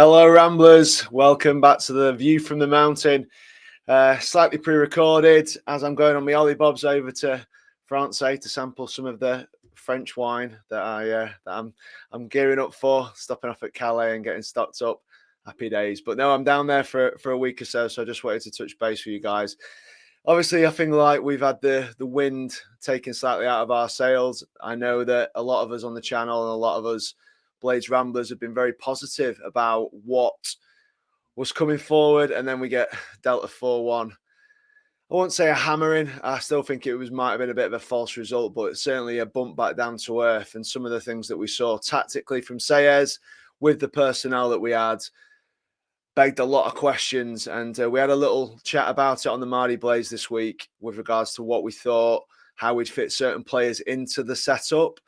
Hello, Ramblers. Welcome back to the View from the Mountain. Slightly pre-recorded as I'm going on my Ollie Bobs over to France to sample some of the French wine that I'm gearing up for, stopping off at Calais and getting stocked up. Happy days. But no, I'm down there for a week or so I just wanted to touch base with you guys. Obviously, I think like we've had the wind taken slightly out of our sails. I know that a lot of us on the channel and a lot of us Blades Ramblers have been very positive about what was coming forward, and then we get dealt a 4-1. I won't say a hammering. I still think it might have been a bit of a false result, but it's certainly a bump back down to earth. And some of the things that we saw tactically from Sayers with the personnel that we had begged a lot of questions. And we had a little chat about it on the Mardy Blaze this week with regards to what we thought, how we'd fit certain players into the setup.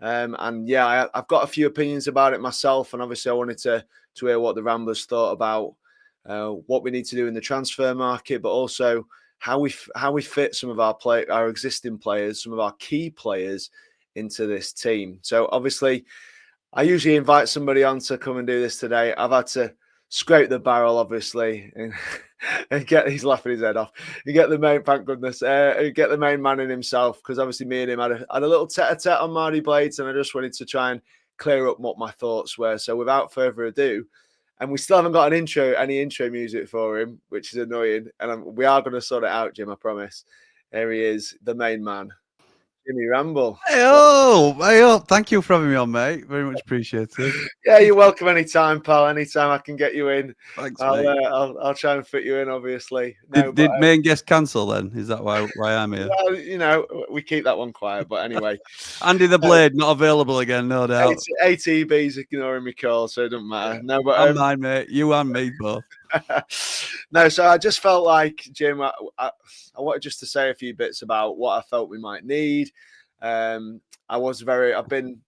And yeah, I've got a few opinions about it myself, and obviously I wanted to hear what the Ramblers thought about what we need to do in the transfer market, but also how we fit some of our existing players, some of our key players into this team. So obviously, I usually invite somebody on to come and do this today. I've had to scrape the barrel, obviously, and he's laughing his head off. You get the main, thank goodness, you get the main man in himself, because obviously me and him had a little tete-a-tete on Mardy Blades, and I just wanted to try and clear up what my thoughts were. So without further ado, and we still haven't got any intro music for him, which is annoying, and we are going to sort it out, Jim, I promise. Here he is, the main man, Jimmy Ramble. Hey, thank you for having me on, mate. Very much appreciated. Yeah, you're welcome anytime, pal. Anytime I can get you in, Thanks, mate. I'll try and fit you in, obviously. Did main guest cancel then? Is that why I'm here? Well, we keep that one quiet, but anyway. Andy the Blade, not available again, no doubt. ATB's ignoring me call, so it doesn't matter. No, but I'm mine, mate. You and me both. No, so I just felt like, Jim, I wanted just to say a few bits about what I felt we might need. I've been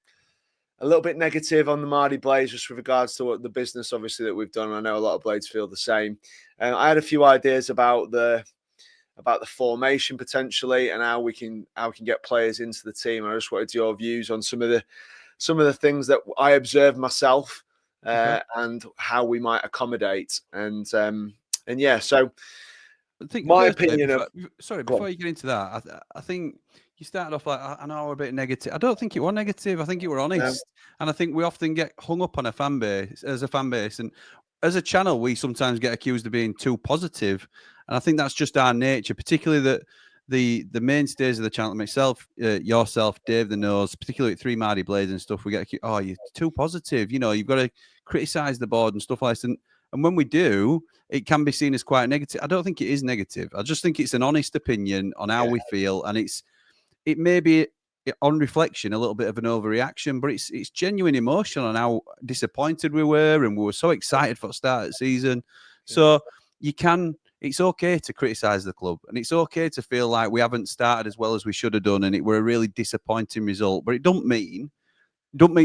a little bit negative on the Mardy Blaze just with regards to what the business, obviously, that we've done. I know a lot of Blades feel the same. I had a few ideas about the formation potentially and how we can get players into the team. I just wanted your views on some of the things that I observed myself and how we might accommodate. And yeah, so I think my opinion before you get into that, I think you started off like, I know we're a bit negative. I don't think it was negative. I think you were honest. And I think we often get hung up on a fan base. And as a channel, we sometimes get accused of being too positive. And I think that's just our nature, particularly that the mainstays of the channel, myself, yourself, Dave the Nose, particularly at 3 Mardy Blades and stuff, we get accused, oh, you're too positive. You know, you've got to criticize the board and stuff like that. And when we do, it can be seen as quite negative. I don't think it is negative. I just think it's an honest opinion on how we feel. And it may be, on reflection, a little bit of an overreaction, but it's genuine emotion on how disappointed we were, and we were so excited for the start of the season. So it's okay to criticize the club, and it's okay to feel like we haven't started as well as we should have done, and it were a really disappointing result. But it don't mean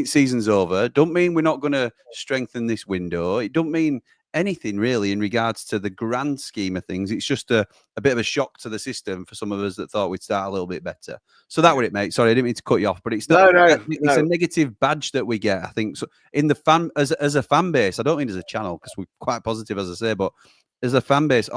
season's over. Don't mean we're not going to strengthen this window. It don't mean anything really in regards to the grand scheme of things. It's just a bit of a shock to the system for some of us that thought we'd start a little bit better. So that was it, mate. Sorry, I didn't mean to cut you off, but it's not. It's a negative badge that we get, I think. So in the fan, as a fan base, I don't mean as a channel, because we're quite positive, as I say, but as a fan base,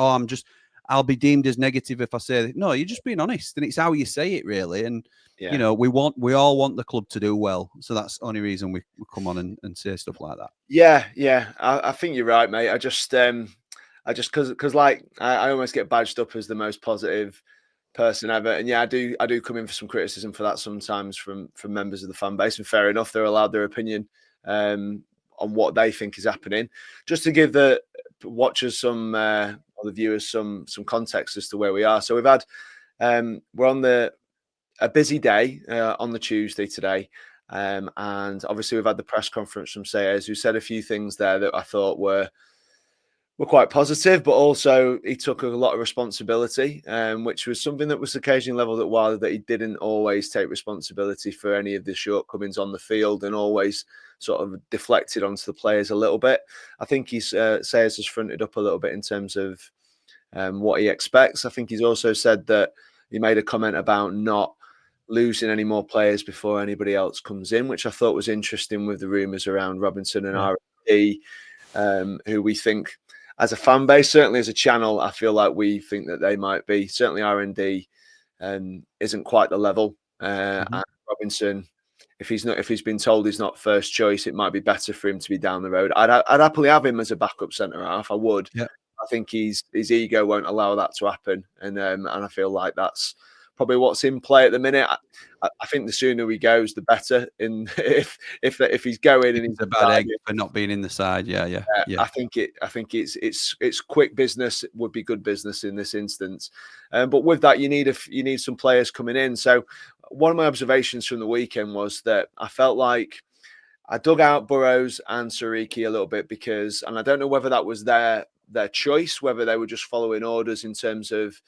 I'll be deemed as negative if I say that. No, you're just being honest, and it's how you say it, really. And you know, we all want the club to do well, so that's the only reason we come on and say stuff like that. Yeah, I think you're right, mate. I just because like I almost get badged up as the most positive person ever, and yeah, I do come in for some criticism for that sometimes from members of the fan base, and fair enough, they're allowed their opinion on what they think is happening. Just to give the watchers or the viewers some context as to where we are. So we've had we're on a busy day on the Tuesday today, and obviously we've had the press conference from Sayers, who said a few things there that I thought were quite positive, but also he took a lot of responsibility, which was something that was occasionally levelled at Wilder, that he didn't always take responsibility for any of the shortcomings on the field and always sort of deflected onto the players a little bit. I think Sayers has fronted up a little bit in terms of what he expects. I think he's also said that he made a comment about not losing any more players before anybody else comes in, which I thought was interesting with the rumours around Robinson and RFD. who we think, as a fan base, certainly as a channel, I feel like we think that they might be. Certainly R&D isn't quite the level. And Robinson, if he's been told he's not first choice, it might be better for him to be down the road. I'd happily have him as a backup centre half. I would. Yeah. I think his ego won't allow that to happen, and I feel like that's probably what's in play at the minute. I think the sooner he goes, the better. And if he's going and It's he's a bad egg for not being in the side. Yeah. I think it's quick business. It would be good business in this instance. But with that, you need some players coming in. So one of my observations from the weekend was that I felt like I dug out Burrows and Sariki a little bit because, and I don't know whether that was their choice, whether they were just following orders in terms of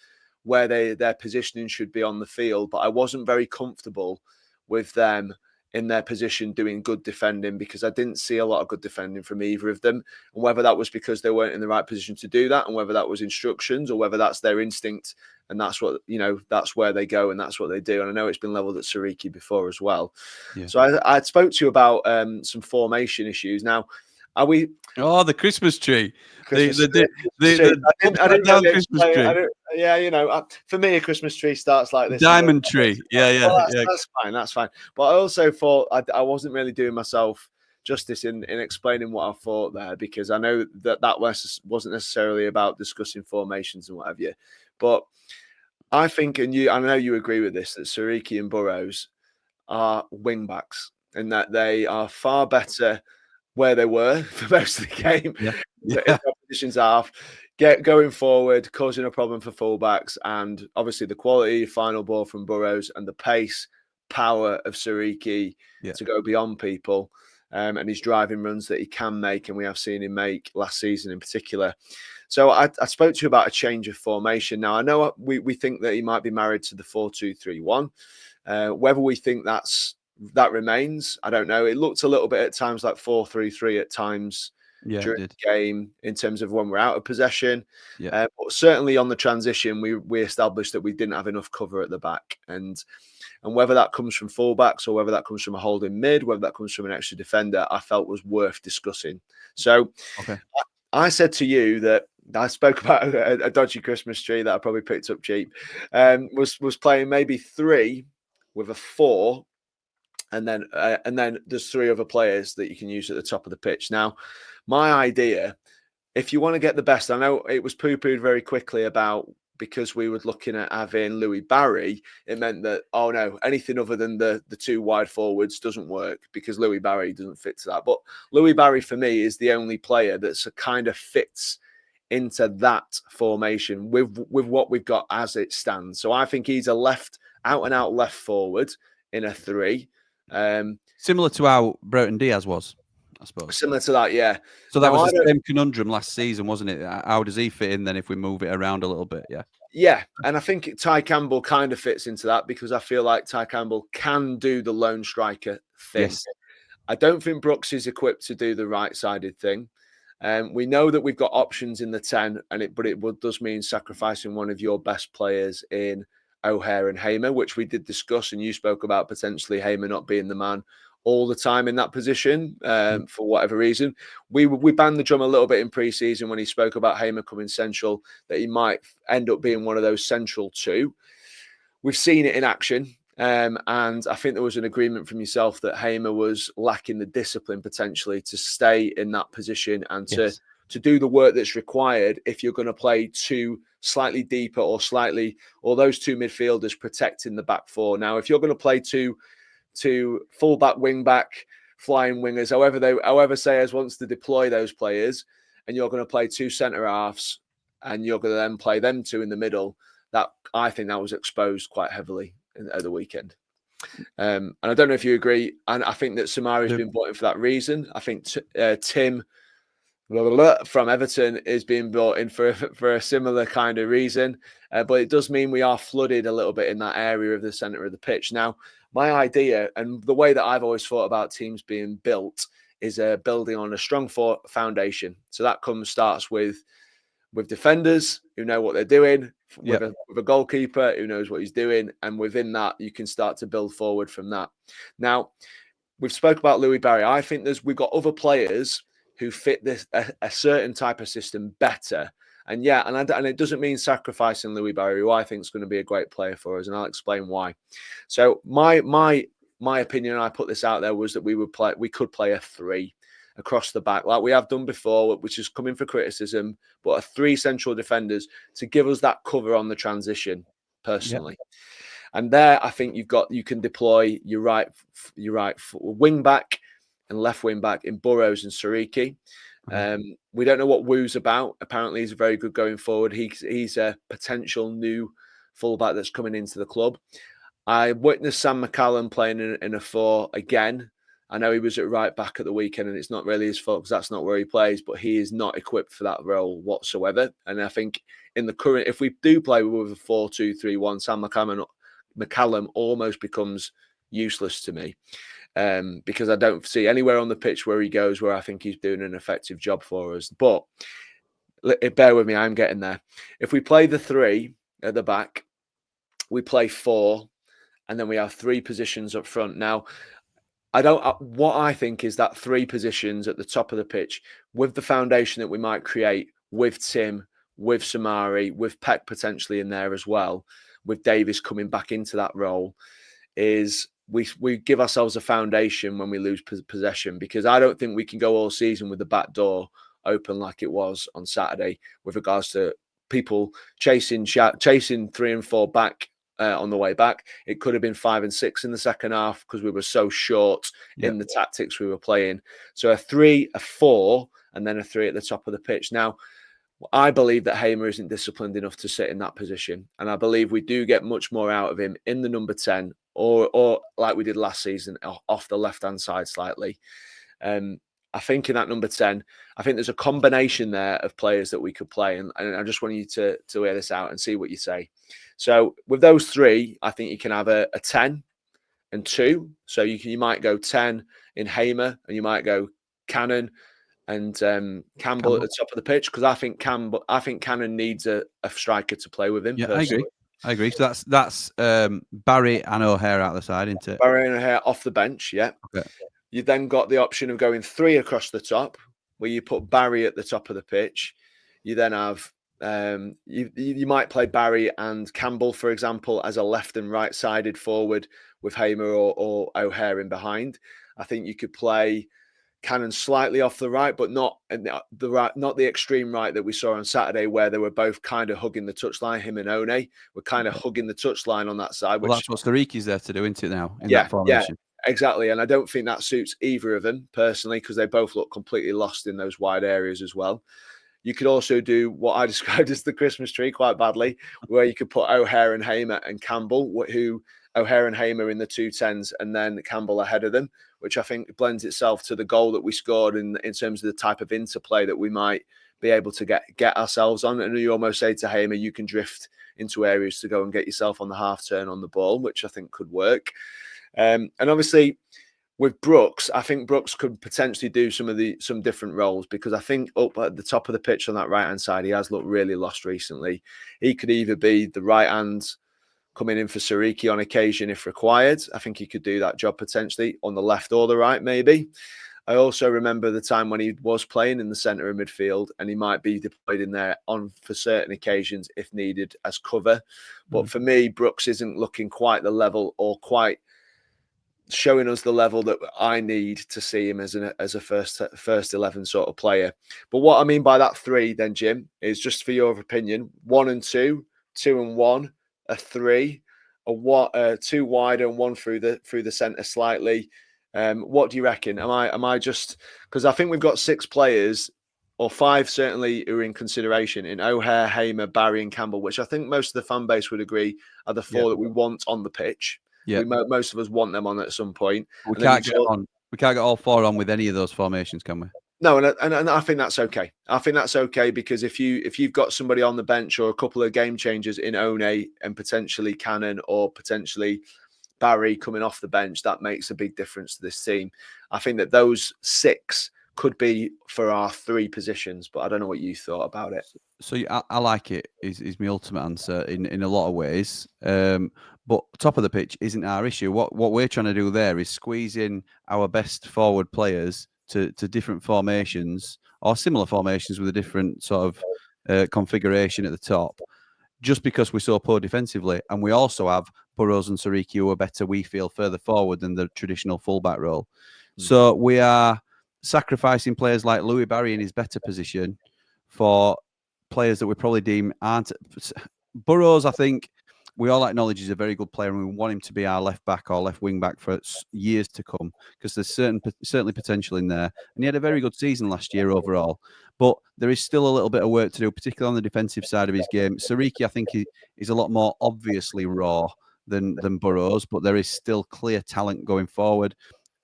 where their positioning should be on the field. But I wasn't very comfortable with them in their position doing good defending because I didn't see a lot of good defending from either of them. And whether that was because they weren't in the right position to do that, and whether that was instructions or whether that's their instinct and that's what, that's where they go and that's what they do. And I know it's been leveled at Sariki before as well. Yeah. So I spoke to you about some formation issues. Now, are we? Oh, the Christmas tree. Christmas tree. I didn't really Christmas tree. Yeah, for me, a Christmas tree starts like this. Diamond tree. Yeah. That's fine. But I also thought I wasn't really doing myself justice in explaining what I thought there, because I know that wasn't necessarily about discussing formations and what have you. But I think, and I know you agree with this, that Sariki and Burrows are wing backs and that they are far better where they were for most of the game. Yeah. Positions half, going forward, causing a problem for fullbacks, and obviously the quality final ball from Burrows and the pace, power of Sariki to go beyond people, and his driving runs that he can make, and we have seen him make last season in particular. So I spoke to you about a change of formation. Now I know we think that he might be married to the 4-2-3-1. Whether we think that remains, I don't know. It looked a little bit at times like 4-3-3 at times during the game in terms of when we're out of possession. But certainly on the transition, we established that we didn't have enough cover at the back, and whether that comes from fullbacks or whether that comes from a holding mid, whether that comes from an extra defender, I felt was worth discussing. So I said to you that I spoke about a dodgy Christmas tree that I probably picked up cheap, was playing maybe 3 with a 4. And then there's 3 other players that you can use at the top of the pitch. Now, my idea, if you want to get the best, I know it was poo-pooed very quickly about, because we were looking at having Louis Barry, it meant that, oh no, anything other than the 2 wide forwards doesn't work because Louis Barry doesn't fit to that. But Louis Barry for me is the only player that's a kind of fits into that formation with what we've got as it stands. So I think he's a out and out left forward in a 3. Similar to how Broughton Diaz was, I suppose. Similar to that, yeah. So that was the same conundrum last season, wasn't it? How does he fit in then if we move it around a little bit? Yeah, and I think Ty Campbell kind of fits into that because I feel like Ty Campbell can do the lone striker thing. Yes. I don't think Brooks is equipped to do the right-sided thing. We know that we've got options in the 10, but it does mean sacrificing one of your best players in O'Hare and Hamer, which we did discuss, and you spoke about potentially Hamer not being the man all the time in that position for whatever reason. We banged the drum a little bit in pre-season when he spoke about Hamer coming central, that he might end up being one of those central 2. We've seen it in action, and I think there was an agreement from yourself that Hamer was lacking the discipline potentially to stay in that position and to do the work that's required if you're going to play 2 slightly deeper or those 2 midfielders protecting the back 4. Now, if you're going to play 2 full back, wing back, flying wingers, however Sayers wants to deploy those players, and you're going to play 2 centre halves, and you're going to then play them 2 in the middle, that I think that was exposed quite heavily at the weekend. And I don't know if you agree. And I think that Samari's been brought in for that reason. I think Tim from Everton is being brought in for a similar kind of reason, but it does mean we are flooded a little bit in that area of the centre of the pitch. Now, my idea and the way that I've always thought about teams being built is building on a strong foundation. So that starts with defenders who know what they're doing, with a goalkeeper who knows what he's doing, and within that you can start to build forward from that. Now, we've spoke about Louis Barry. I think we've got other players who fit this a certain type of system better. And yeah, and it doesn't mean sacrificing Louis Barry, who I think is going to be a great player for us, and I'll explain why. So my opinion, I put this out there, was that we could play a 3 across the back, like we have done before, which is coming for criticism, but a 3 central defenders to give us that cover on the transition, personally. Yep. And there, I think you can deploy your right wing back and left wing back in Burrows and Sariki. We don't know what Wu's about. Apparently, he's very good going forward. He's a potential new fullback that's coming into the club. I witnessed Sam McCallum playing in a 4 again. I know he was at right back at the weekend, and it's not really his fault because that's not where he plays, but he is not equipped for that role whatsoever. And I think in the current, if we do play with a 4-2-3-1, Sam McCallum almost becomes useless to me, because I don't see anywhere on the pitch where he goes where I think he's doing an effective job for us. But bear with me, I'm getting there. If we play the 3 at the back, we play 4, and then we have 3 positions up front. Now, what I think is that 3 positions at the top of the pitch, with the foundation that we might create with Tim, with Samari, with Peck potentially in there as well, with Davis coming back into that role, is we give ourselves a foundation when we lose possession, because I don't think we can go all season with the back door open like it was on Saturday with regards to people chasing 3 and 4 back on the way back. It could have been 5 and 6 in the second half because we were so short in the tactics we were playing. So a 3, a 4, and then a 3 at the top of the pitch. Now, I believe that Hamer isn't disciplined enough to sit in that position, and I believe we do get much more out of him in the number 10, or like we did last season, off the left-hand side slightly. I think in that number 10, I think there's a combination there of players that we could play, and I just want you to hear this out and see what you say. So with those 3, I think you can have a 10 and 2. So you might go 10 in Hamer, and you might go Cannon and Campbell at the top of the pitch, because I think Cannon needs a striker to play with him. Yeah, I agree. So that's Barry and O'Hare out the side, isn't it? Barry and O'Hare off the bench, yeah. Okay. You then got the option of going 3 across the top, where you put Barry at the top of the pitch. You then have you might play Barry and Campbell, for example, as a left and right-sided forward with Hamer or O'Hare in behind. I think you could play Cannon slightly off the right, but not the extreme right that we saw on Saturday, where they were both kind of hugging the touchline. Him and One were kind of hugging the touchline on that side. Well, that's what Stariki's there to do, isn't it, now, in that formation? Yeah, exactly. And I don't think that suits either of them, personally, because they both look completely lost in those wide areas as well. You could also do what I described as the Christmas tree quite badly, where you could put O'Hare and Hamer and Campbell, O'Hare and Hamer in the 2 10s, and then Campbell ahead of them, which I think blends itself to the goal that we scored in terms of the type of interplay that we might be able to get ourselves on. And you almost say to Hamer, you can drift into areas to go and get yourself on the half turn on the ball, which I think could work. And obviously, with Brooks, I think Brooks could potentially do some different roles, because I think up at the top of the pitch on that right-hand side, he has looked really lost recently. He could either be the right hand coming in for Sariki on occasion if required. I think he could do that job potentially on the left or the right, maybe. I also remember the time when he was playing in the centre of midfield, and he might be deployed in there for certain occasions if needed as cover. But for me, Brooks isn't looking quite the level, or quite showing us the level that I need to see him as a first 11 sort of player. But what I mean by that 3 then, Jim, is just for your opinion: 1 and 2, 2 and 1, a 3, a 2 wide and 1 through the centre slightly. What do you reckon? Am I just, because I think we've got 6 players, or 5 certainly, who are in consideration in O'Hare, Hamer, Barry, and Campbell, which I think most of the fan base would agree are the 4 that we want on the pitch. Yeah, most of us want them on at some point. We can't get all 4 on with any of those formations, can we? No, and I think that's okay. I think that's okay, because if you've got somebody on the bench, or a couple of game changers in One and potentially Cannon, or potentially Barry coming off the bench, that makes a big difference to this team. I think that those 6 could be for our 3 positions, but I don't know what you thought about it. So I like it. Is my ultimate answer in a lot of ways. But top of the pitch isn't our issue. What we're trying to do there is squeeze in our best forward players to different formations or similar formations with a different sort of configuration at the top, just because we're so poor defensively. And we also have Burrows and Sariki who are better, we feel, further forward than the traditional fullback role. So we are sacrificing players like Louis Barry in his better position for players that we probably deem aren't. Burrows, I think we all acknowledge he's a very good player, and we want him to be our left back or left wing back for years to come, because there's certainly potential in there. And he had a very good season last year overall. But there is still a little bit of work to do, particularly on the defensive side of his game. Sariki, I think, is a lot more obviously raw than Burrows, but there is still clear talent going forward.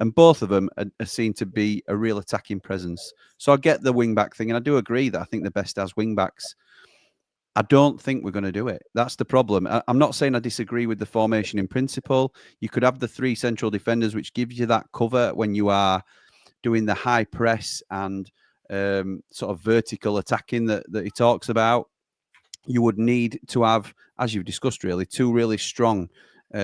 And both of them are seen to be a real attacking presence. So I get the wing back thing, and I do agree that I think the best as wing backs. I don't think we're going to do it. That's the problem. I'm not saying I disagree with the formation in principle. You could have the 3 central defenders, which gives you that cover when you are doing the high press and sort of vertical attacking that he talks about. You would need to have, as you've discussed, really, 2 really strong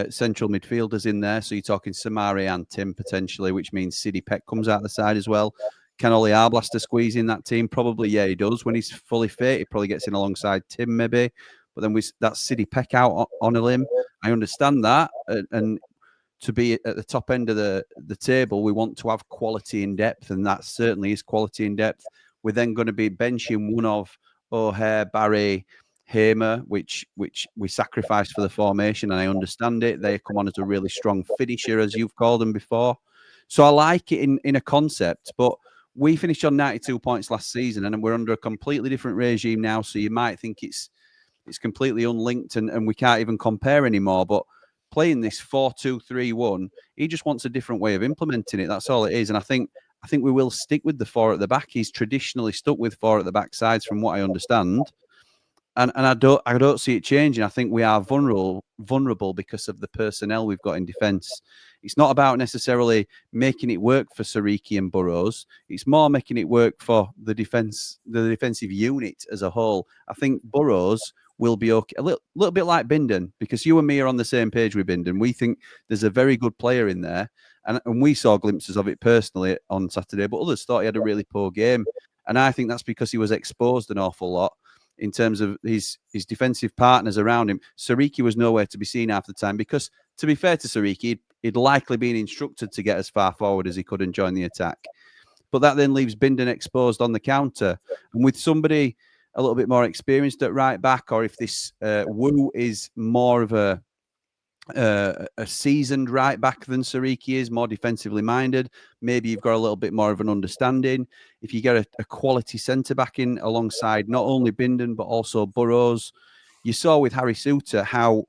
central midfielders in there. So you're talking Samari and Tim potentially, which means Sidi Peck comes out the side as well. Can Ollie Arblaster squeeze in that team? Probably, yeah, he does. When he's fully fit, he probably gets in alongside Tim, maybe. But then that's Sidi Peck out on a limb. I understand that. And to be at the top end of the table, we want to have quality in depth, and that certainly is quality in depth. We're then going to be benching one of O'Hare, Barry, Hamer, which we sacrificed for the formation, and I understand it. They come on as a really strong finisher, as you've called them before. So I like it in a concept, but we finished on 92 points last season, and we're under a completely different regime now. So you might think it's completely unlinked and we can't even compare anymore. But playing this 4-2-3-1, he just wants a different way of implementing it. That's all it is. And I think we will stick with the 4 at the back. He's traditionally stuck with 4 at the back sides, from what I understand. And I don't see it changing. I think we are vulnerable because of the personnel we've got in defence. It's not about necessarily making it work for Sariki and Burrows. It's more making it work for the defensive unit as a whole. I think Burrows will be okay, a little bit like Bindon, because you and me are on the same page with Bindon. We think there's a very good player in there, and we saw glimpses of it personally on Saturday, but others thought he had a really poor game. And I think that's because he was exposed an awful lot in terms of his defensive partners around him. Sariki was nowhere to be seen half the time because, to be fair to Sariki, he'd likely been instructed to get as far forward as he could and join the attack. But that then leaves Bindon exposed on the counter. And with somebody a little bit more experienced at right back, or if this Wu is more of a seasoned right back than Sariki is, more defensively minded, maybe you've got a little bit more of an understanding. If you get a quality centre back in alongside not only Bindon but also Burrows, you saw with Harry Souttar how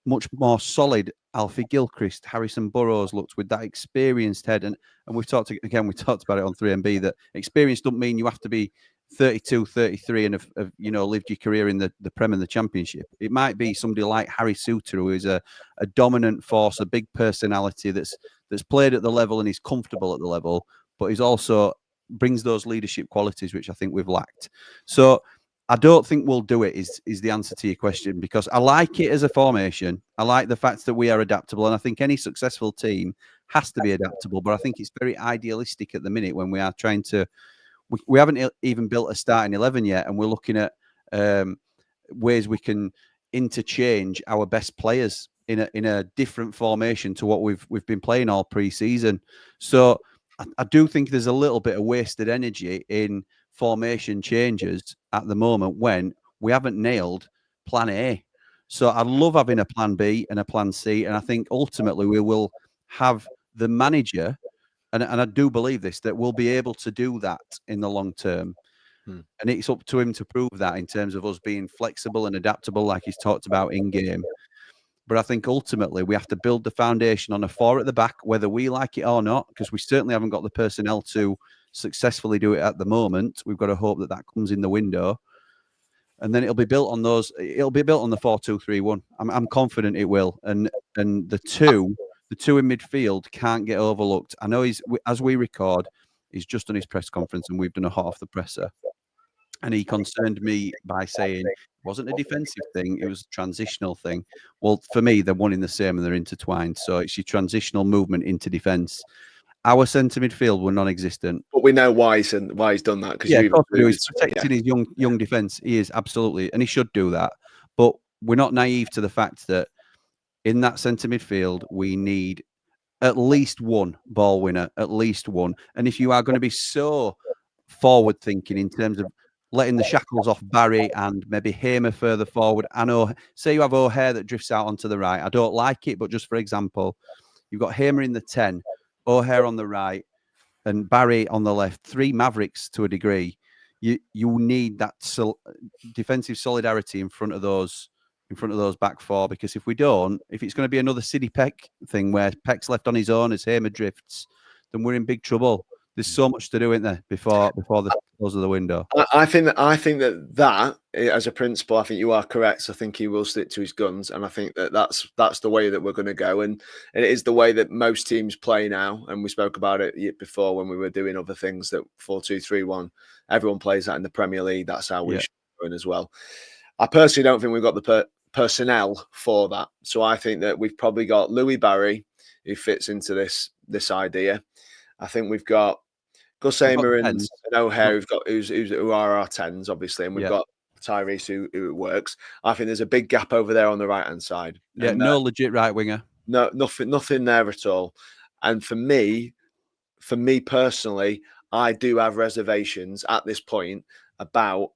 much more solid Alfie Gilchrist, Harrison Burrows looked with that experienced head. And we talked about it on 3MB, that experience doesn't mean you have to be 32, 33 and have lived your career in the Prem and the Championship. It might be somebody like Harry Souttar, who is a dominant force, a big personality that's played at the level and is comfortable at the level, but he's also brings those leadership qualities, which I think we've lacked. So I don't think we'll do it, is the answer to your question, because I like it as a formation. I like the fact that we are adaptable, and I think any successful team has to be adaptable, but I think it's very idealistic at the minute when we are trying to. We haven't even built a starting 11 yet, and we're looking at ways we can interchange our best players in a different formation to what we've been playing all pre-season. So I do think there's a little bit of wasted energy in formation changes at the moment when we haven't nailed plan A. So I love having a plan B and a plan C, and I think ultimately we will have the manager. And I do believe this, that we'll be able to do that in the long term. And it's up to him to prove that in terms of us being flexible and adaptable, like he's talked about in game. But I think ultimately we have to build the foundation on a 4 at the back, whether we like it or not, because we certainly haven't got the personnel to successfully do it at the moment. We've got to hope that comes in the window. And then it'll be built on those. It'll be built on the 4-2-3-1. I'm confident it will. And the two in midfield can't get overlooked. I know as we record, he's just done his press conference and we've done a hot off the presser. And he concerned me by saying it wasn't a defensive thing, it was a transitional thing. Well, for me, they're one in the same and they're intertwined. So it's your transitional movement into defence. our centre midfield were non-existent. But we know why he's done that, because Yeah, you of course we do. alluded He's to it, protecting his young defence. He is, absolutely, and he should do that. But we're not naive to the fact that in that centre midfield we need at least one ball winner, at least one. And if you are going to be so forward thinking in terms of letting the shackles off Barry and maybe Hamer further forward, I know, say you have O'Hare that drifts out onto the right. I don't like it, but just for example, you've got Hamer in the 10, O'Hare on the right, and Barry on the left. 3 Mavericks to a degree. You need that defensive solidarity in front of those back 4, because if we don't, if it's going to be another City Peck thing where Peck's left on his own as Hamer drifts, then we're in big trouble. There's so much to do, isn't there, before the close of the window. I think that as a principle, I think you are correct. I think he will stick to his guns, and I think that's the way that we're going to go, and it is the way that most teams play now. And we spoke about it before when we were doing other things, that 4-2-3-1. Everyone plays that in the Premier League. That's how we should go in as well. I personally don't think we've got the personnel for that, so I think that we've probably got Louis Barry, who fits into this idea. I think we've got Gus Hamer and O'Hare, who are our 10s, obviously, and we've got Tyrese who works. I think there's a big gap over there on the right hand side. Yeah, and, no legit right winger. No, nothing there at all. And for me personally, I do have reservations at this point about,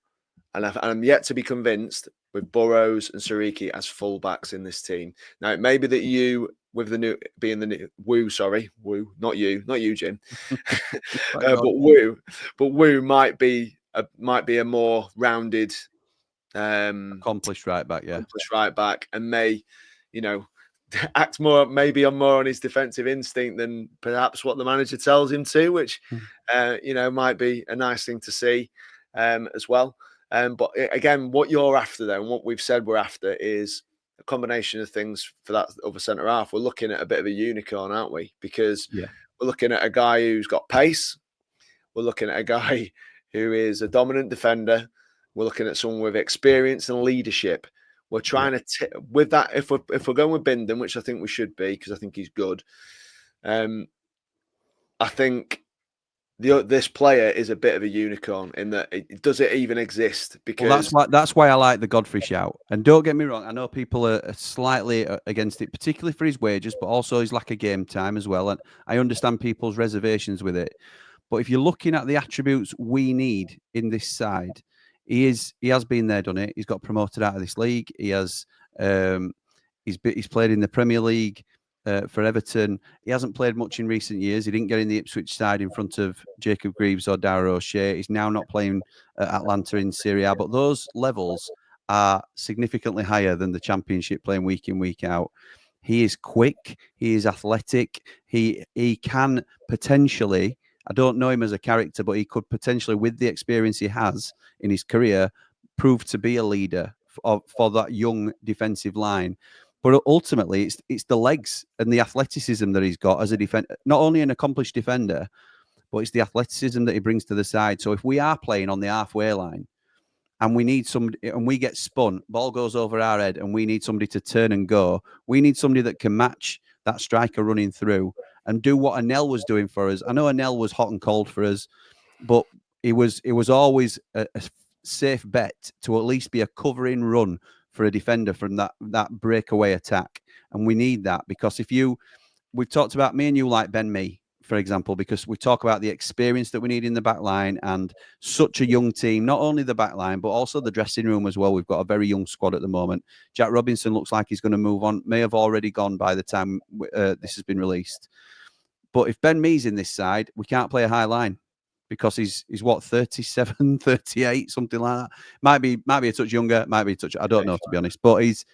and I'm yet to be convinced with Burrows and Sariki as fullbacks in this team. Now, it may be that you, with the new being the new Woo, not you, Jim, but Woo might be a more rounded, accomplished right back, and may, act more on his defensive instinct than perhaps what the manager tells him to, which might be a nice thing to see as well. But again, what you're after there, and what we've said we're after, is a combination of things for that other centre half. We're looking at a bit of a unicorn, aren't we? Because we're looking at a guy who's got pace. We're looking at a guy who is a dominant defender. We're looking at someone with experience and leadership. We're trying to with that. If we're going with Bindon, which I think we should be, because I think he's good. I think this player is a bit of a unicorn in that does it even exist? Because that's why I like the Godfrey shout. And don't get me wrong, I know people are slightly against it, particularly for his wages, but also his lack of game time as well. And I understand people's reservations with it. But if you're looking at the attributes we need in this side, he has been there, done it. He's got promoted out of this league. He has he's played in the Premier League. For Everton, he hasn't played much in recent years. He didn't get in the Ipswich side in front of Jacob Greaves or Darragh O'Shea. He's now not playing at Atlanta in Serie A, but those levels are significantly higher than the Championship, playing week in, week out. He is quick. He is athletic. He can potentially, I don't know him as a character, but he could potentially, with the experience he has in his career, prove to be a leader for that young defensive line. But ultimately, it's the legs and the athleticism that he's got as a defender. Not only an accomplished defender, but it's the athleticism that he brings to the side. So if we are playing on the halfway line and we need somebody, and we get spun, ball goes over our head, and we need somebody to turn and go, we need somebody that can match that striker running through and do what Anel was doing for us. I know Anel was hot and cold for us, but it was always a safe bet to at least be a covering run for a defender from that breakaway attack. And we need that, because we've talked about, me and you like Ben Mee, for example, because we talk about the experience that we need in the back line, and such a young team, not only the back line, but also the dressing room as well. We've got a very young squad at the moment. Jack Robinson looks like he's going to move on, may have already gone by the time this has been released. But if Ben Mee's in this side, we can't play a high line, because he's what, 37, 38, something like that. Might be a touch younger, might be a touch, I don't know, to be honest. But he's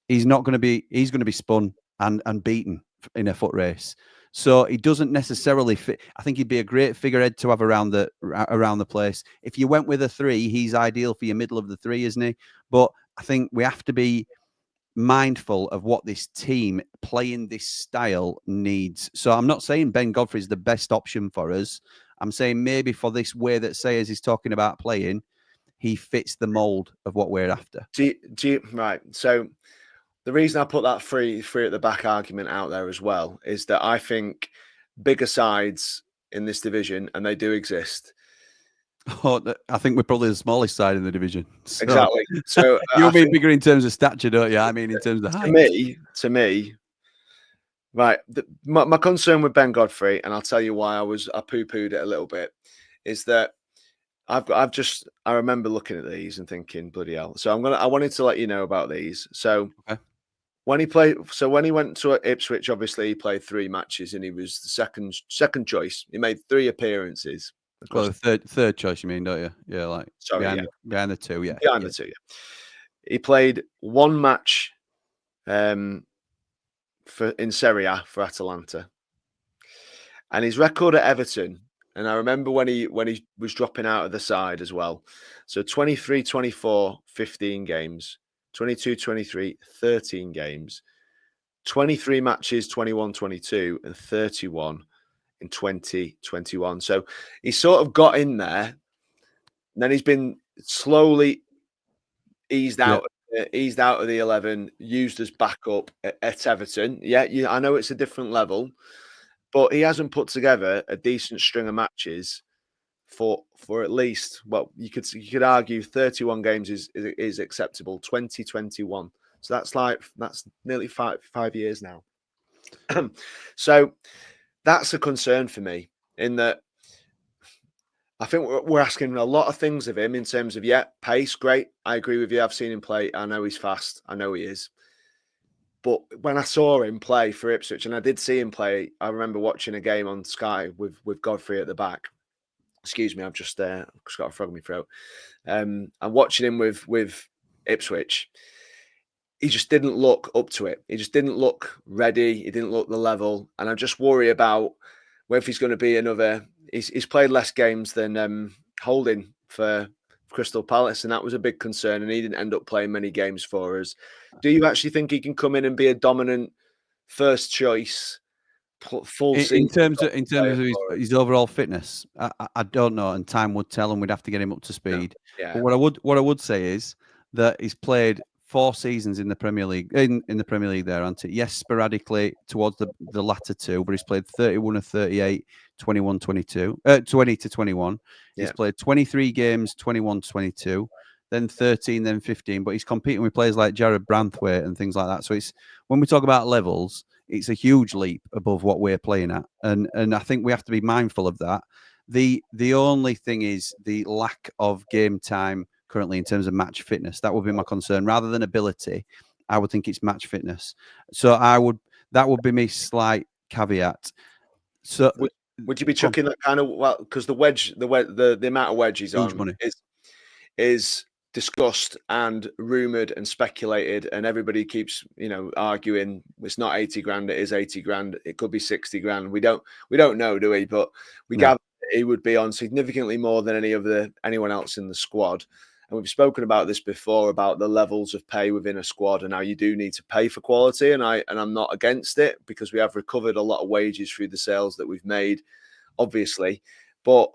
going to be spun and beaten in a foot race. So he doesn't necessarily fit. I think he'd be a great figurehead to have around the place. If you went with a 3, he's ideal for your middle of the 3, isn't he? But I think we have to be mindful of what this team playing this style needs. So I'm not saying Ben Godfrey is the best option for us. I'm saying maybe for this way that Sayers is talking about playing, he fits the mold of what we're after. Right. So the reason I put that three at the back argument out there as well is that I think bigger sides in this division, and they do exist. Oh, I think we're probably the smallest side in the division. So, Exactly. So you mean bigger in terms of stature, don't you? I mean in terms of height. To me, right. My concern with Ben Godfrey, and I'll tell you why I poo-pooed it a little bit, is that I remember looking at these and thinking, bloody hell. So I wanted to let you know about these. So okay. when he went to Ipswich, obviously he played 3 matches and he was the second choice. He made 3 appearances. Well, the third choice, you mean, don't you? Yeah, like behind the 2, yeah. Behind the 2, yeah. He played 1 match in Serie A for Atalanta. And his record at Everton, and I remember when he was dropping out of the side as well. So 23-24, 15 games, 22-23, 13 games, 23 matches, 21-22, and 31 in 2021. So he sort of got in there. And then he's been slowly eased out of the 11, used as backup at Everton. Yeah, I know it's a different level, but he hasn't put together a decent string of matches for at least, well, you could argue 31 games is acceptable. 2021, so that's nearly five years now. So that's a concern for me, in that I think we're asking a lot of things of him in terms of, pace, great. I agree with you. I've seen him play. I know he's fast. I know he is. But when I saw him play for Ipswich, and I did see him play, I remember watching a game on Sky with Godfrey at the back. Excuse me, I've just got a frog in my throat. I'm watching him with Ipswich. He just didn't look up to it. He just didn't look ready. He didn't look the level. And I just worry about whether he's going to be another. He's played less games than Holding for Crystal Palace, and that was a big concern. And he didn't end up playing many games for us. Do you actually think he can come in and be a dominant first choice full season? In terms of his overall fitness, I don't know, and time would tell, and we'd have to get him up to speed. No. Yeah. But what I would say is that he's played 4 seasons in the Premier League, in the Premier League there, hasn't it? Yes, sporadically towards the latter 2, but he's played 31 of 38, 20 to 21. Yeah. He's played 23 games, 21 to 22, then 13, then 15. But he's competing with players like Jared Branthwaite and things like that. So it's, when we talk about levels, it's a huge leap above what we're playing at, and I think we have to be mindful of that. The only thing is the lack of game time currently in terms of match fitness. That would be my concern, rather than ability. I would think it's match fitness. So that would be my slight caveat. So would you be chucking that kind of, well, because the amount of wedge he's on is discussed and rumoured and speculated, and everybody keeps arguing it's not 80 grand, it is 80 grand, it could be 60 grand. We don't know, do we? But we gather he would be on significantly more than anyone else in the squad. And we've spoken about this before, about the levels of pay within a squad and how you do need to pay for quality. And I'm not against it, because we have recovered a lot of wages through the sales that we've made, obviously. But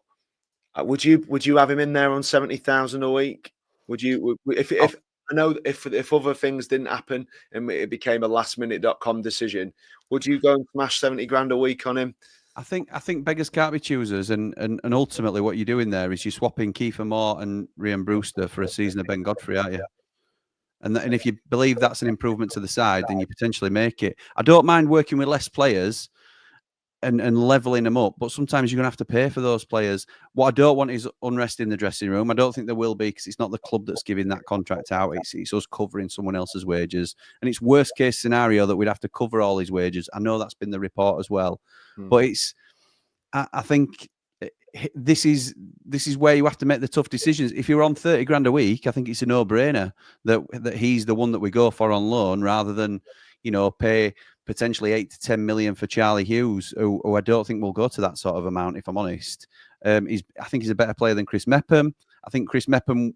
would you have him in there on 70,000 a week? Would you, if I know if other things didn't happen and it became a lastminute.com decision, would you go and smash 70 grand a week on him? I think beggars can't be choosers, and ultimately what you're doing there is you're swapping Kiefer Moore and Ryan Brewster for a season of Ben Godfrey, aren't you? And if you believe that's an improvement to the side, then you potentially make it. I don't mind working with less players and leveling them up, but sometimes you're going to have to pay for those players. What I don't want is unrest in the dressing room. I don't think there will be, because it's not the club that's giving that contract out. It's us covering someone else's wages. And it's worst case scenario that we'd have to cover all his wages. I know that's been the report as well. But I think this is where you have to make the tough decisions. If you're on 30 grand a week, I think it's a no-brainer that he's the one that we go for on loan, rather than pay potentially 8 to 10 million for Charlie Hughes, who I don't think will go to that sort of amount, if I'm honest. I think he's a better player than Chris Mepham. I think Chris Mepham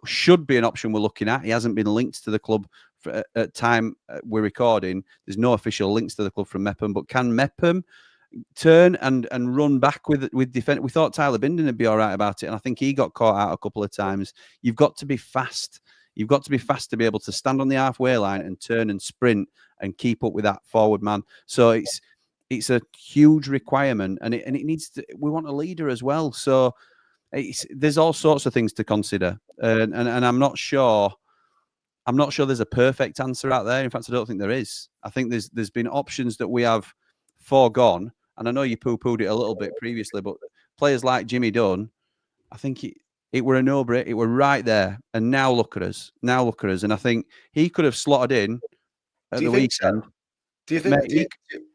should be an option we're looking at. He hasn't been linked to the club at time we're recording. There's no official links to the club from Mepham, but can Mepham turn and run back with defense? We thought Tyler Binden would be all right about it, and I think he got caught out a couple of times. You've got to be fast. You've got to be fast to be able to stand on the halfway line and turn and sprint and keep up with that forward man. So it's a huge requirement, and it needs to. We want a leader as well, so there's all sorts of things to consider, and I'm not sure. I'm not sure there's a perfect answer out there. In fact, I don't think there is. I think there's been options that we have foregone, and I know you poo-pooed it a little bit previously, but players like Jimmy Dunn, I think it were a no-brainer. It were right there, and now look at us. Now look at us, and I think he could have slotted in at Do you the think weekend. so? Do you think,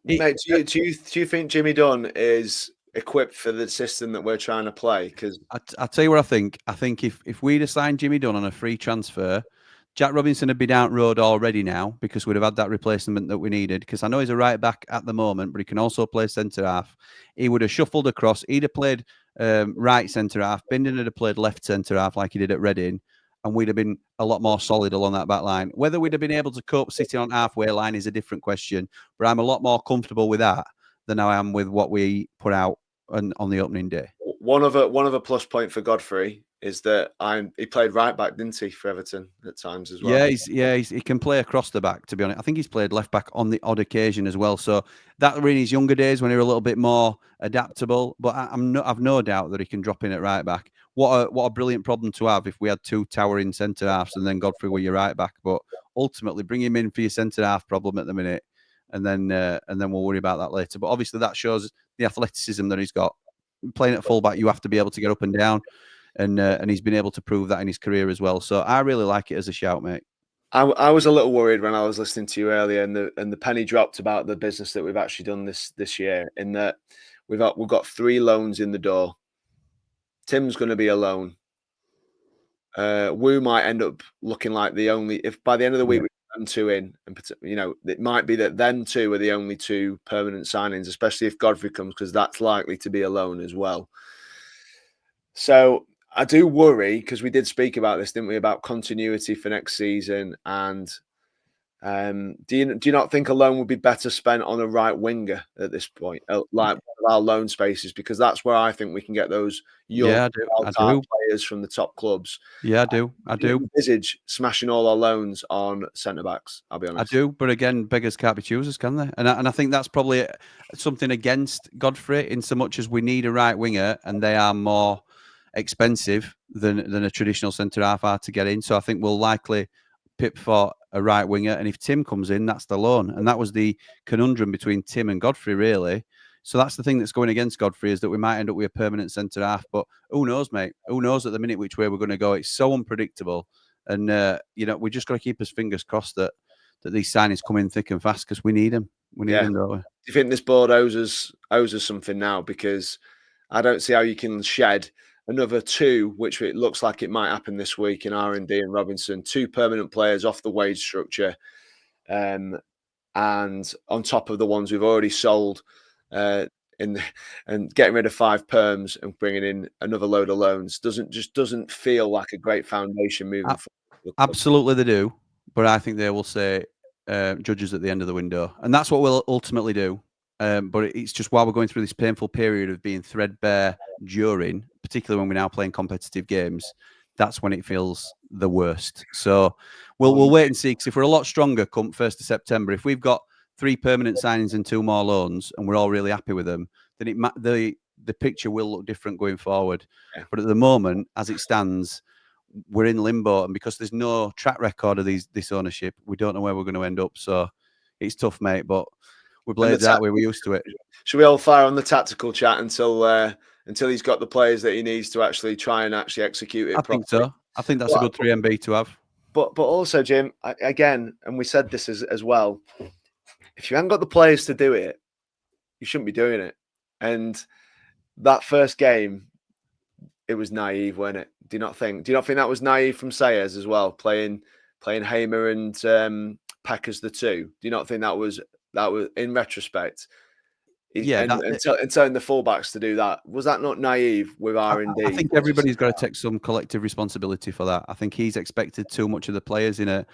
mate? Do you think Jimmy Dunn is equipped for the system that we're trying to play? Because I tell you what I think. I think if we'd have signed Jimmy Dunn on a free transfer, Jack Robinson would be down road already now because we'd have had that replacement that we needed. Because I know he's a right back at the moment, but he can also play centre half. He would have shuffled across. He'd have played right centre half. Bindon would have played left centre half like he did at Reading, and we'd have been a lot more solid along that back line. Whether we'd have been able to cope sitting on halfway line is a different question. But I'm a lot more comfortable with that than I am with what we put out on the opening day. One of a plus point for Godfrey is that he played right back, didn't he, for Everton at times as well? Yeah, he can play across the back. To be honest, I think he's played left back on the odd occasion as well. So that were in his younger days when he was a little bit more adaptable. But I've no doubt that he can drop in at right back. What a brilliant problem to have if we had two towering centre halves and then Godfrey were your right back. But ultimately, bring him in for your centre half problem at the minute, and then we'll worry about that later. But obviously, that shows the athleticism that he's got. Playing at fullback, you have to be able to get up and down, and he's been able to prove that in his career as well. So I really like it as a shout, mate. I was a little worried when I was listening to you earlier, and the penny dropped about the business that we've actually done this year. In that we've got 3 loans in the door. Tim's going to be a loan. Wu might end up looking like the only. If by the end of the week we them 2 in, and it might be that them 2 are the only 2 permanent signings, especially if Godfrey comes, because that's likely to be a loan as well. So I do worry, because we did speak about this, didn't we, about continuity for next season? And do you not think a loan would be better spent on a right winger at this point, like our loan spaces? Because that's where I think we can get those young I do. players from the top clubs. Yeah, I do. Envisage smashing all our loans on centre backs. I'll be honest. I do, but again, beggars can't be choosers, can they? And I think that's probably something against Godfrey, in so much as we need a right winger, and they are more expensive than a traditional centre half are to get in. So I think we'll likely pip for a right winger, and if Tim comes in, that's the loan. And that was the conundrum between Tim and Godfrey, really. So that's the thing that's going against Godfrey, is that we might end up with a permanent centre half. But who knows, mate? Who knows at the minute which way we're going to go? It's so unpredictable, and we just got to keep his fingers crossed that these signings come in thick and fast, because we need them. We need them, don't we? Do you think this board owes us something now? Because I don't see how you can shed another 2, which it looks like it might happen this week in R&D and Robinson, 2 permanent players off the wage structure, and on top of the ones we've already sold, and getting rid of 5 perms and bringing in another load of loans doesn't feel like a great foundation moving forward. Absolutely, they do, but I think they will say judges at the end of the window, and that's what we'll ultimately do. But it's just while we're going through this painful period of being threadbare during, particularly when we're now playing competitive games, that's when it feels the worst. So we'll wait and see, because if we're a lot stronger come 1st of September, if we've got 3 permanent signings and 2 more loans, and we're all really happy with them, then the picture will look different going forward. Yeah. But at the moment, as it stands, we're in limbo, and because there's no track record of this ownership, we don't know where we're going to end up. So it's tough, mate, but we're blades out where we're used to it. Should we all fire on the tactical chat until he's got the players that he needs to actually try and actually execute it properly? I think so. I think that's a good 3MB to have. But also, Jim, again, and we said this as well, if you haven't got the players to do it, you shouldn't be doing it. And that first game, it was naive, wasn't it? Do you not think that was naive from Sayers as well, playing Hamer and Peck as the 2? Do you not think that was in retrospect? And telling the fullbacks to do that, was that not naive with R&D? I think everybody's got to take some collective responsibility for that. I think he's expected too much of the players in a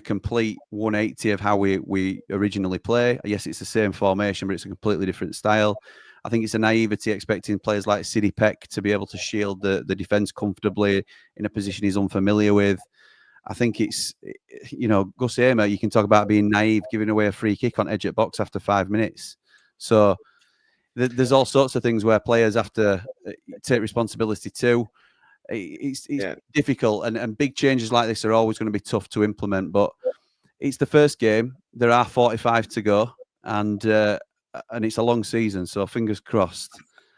complete 180 of how we originally play. Yes, it's the same formation, but it's a completely different style. I think it's a naivety expecting players like Sidney Peck to be able to shield the defence comfortably in a position he's unfamiliar with. I think it's, Gus Hamer, you can talk about being naive, giving away a free kick on edge at box after 5 minutes. So there's all sorts of things where players have to take responsibility too. It's difficult, and big changes like this are always going to be tough to implement. But it's the first game. There are 45 to go, and it's a long season. So fingers crossed.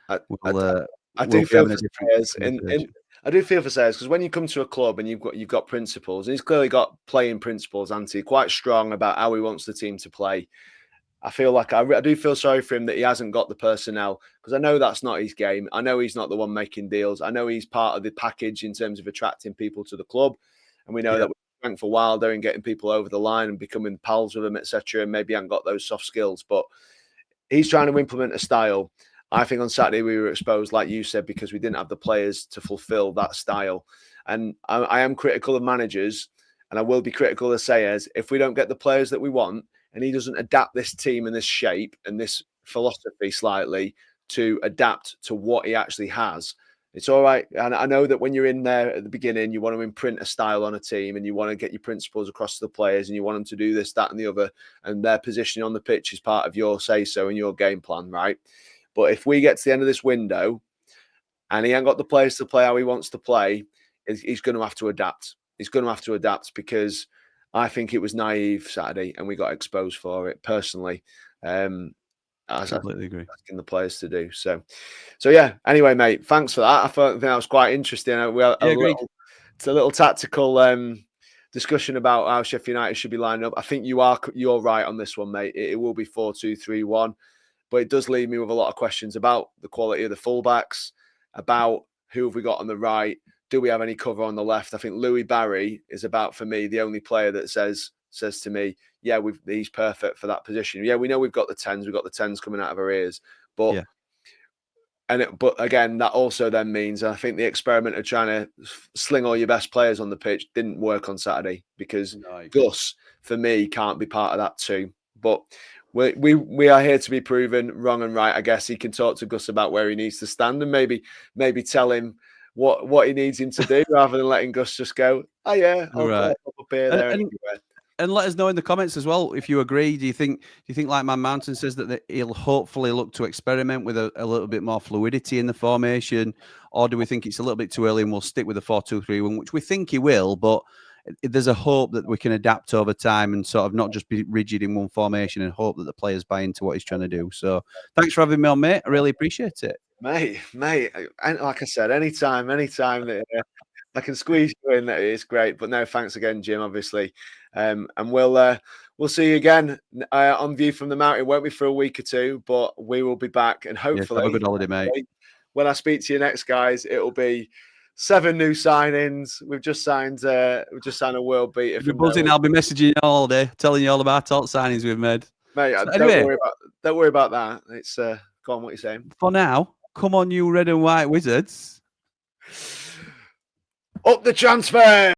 I We'll do be feel having for a different Sayers, I do feel for Sayers, because when you come to a club and you've got principles, and he's clearly got playing principles, Antti, quite strong about how he wants the team to play. I feel like I do feel sorry for him that he hasn't got the personnel, because I know that's not his game. I know he's not the one making deals. I know he's part of the package in terms of attracting people to the club, and we know that we went for Wilder and getting people over the line and becoming pals with him, etc. And maybe he hasn't got those soft skills, but he's trying to implement a style. I think on Saturday we were exposed, like you said, because we didn't have the players to fulfill that style. And I am critical of managers, and I will be critical of Sayers if we don't get the players that we want, and he doesn't adapt this team and this shape and this philosophy slightly to adapt to what he actually has. It's all right. And I know that when you're in there at the beginning, you want to imprint a style on a team, and you want to get your principles across to the players, and you want them to do this, that, and the other. And their positioning on the pitch is part of your say-so and your game plan, right? But if we get to the end of this window and he ain't got the players to play how he wants to play, he's going to have to adapt. He's going to have to adapt, because I think it was naive Saturday and we got exposed for it personally. I completely agree. Asking the players to do so yeah. Anyway, mate, thanks for that. I think that was quite interesting. We had it's a little tactical discussion about how Sheffield United should be lining up. I think you're right on this one, mate. It will be 4-2-3-1, but it does leave me with a lot of questions about the quality of the fullbacks, about who have we got on the right. Do we have any cover on the left? I think Louis Barry is about, for me, the only player that says to me, yeah, he's perfect for that position. Yeah, we know we've got the 10s. We've got the 10s coming out of our ears. But but again, that also then means, I think the experiment of trying to sling all your best players on the pitch didn't work on Saturday, because Gus, for me, can't be part of that too. But we are here to be proven wrong and right. I guess he can talk to Gus about where he needs to stand, and maybe tell him what he needs him to do, rather than letting Gus just go, oh yeah, I'll go up here, there, and anywhere. And let us know in the comments as well if you agree. Do you think like Man Mountain says that he'll hopefully look to experiment with a little bit more fluidity in the formation, or do we think it's a little bit too early and we'll stick with the 4-2-3-1, which we think he will, but there's a hope that we can adapt over time and sort of not just be rigid in one formation, and hope that the players buy into what he's trying to do. So thanks for having me on, mate. I really appreciate it. Mate, and like I said, anytime that I can squeeze you in, it's great. But no, thanks again, Jim, obviously. And we'll see you again on View from the Mountain. Won't be for a week or two, but we will be back, and hopefully have a good holiday, mate. When I speak to you next, guys, it'll be 7 new signings. We've just signed a world beater. You're buzzing. I'll be messaging you all day, telling you all about all signings we've made. Mate, so don't worry about that. It's go on, what are you saying? For now, come on, you red and white wizards. Up the transfer.